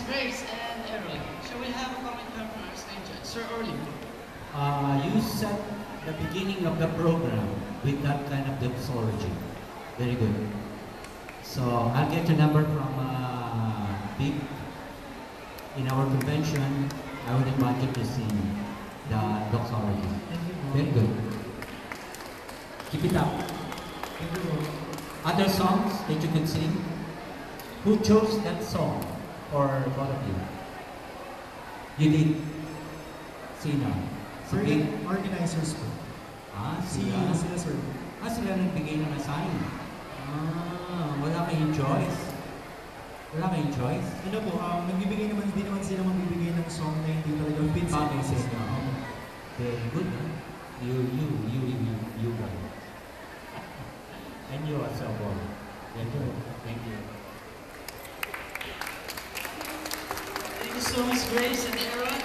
Grace and Aaron. So we have a comment from our stage. Sir Orly. You set the beginning of the program with that kind of doxology. Very good. So I'll get your number from Big. In our convention, I would invite you to sing the doxology. Very good. Keep it up. Other songs that you can sing? Who chose that song? Or both of you? You did? Sino? Si Big? Organizers po. Sila? Sila sir. Sila nagbigay ng assign. Wala kayong choice. Wala kayong choice? Ano po, nagbibigay naman, hindi naman sila magbibigay ng song na hindi talaga fit sa basis. Very good, huh? You guys. And you also, boy. Thank you. Thank you. Thank you so much, Grace and Aaron.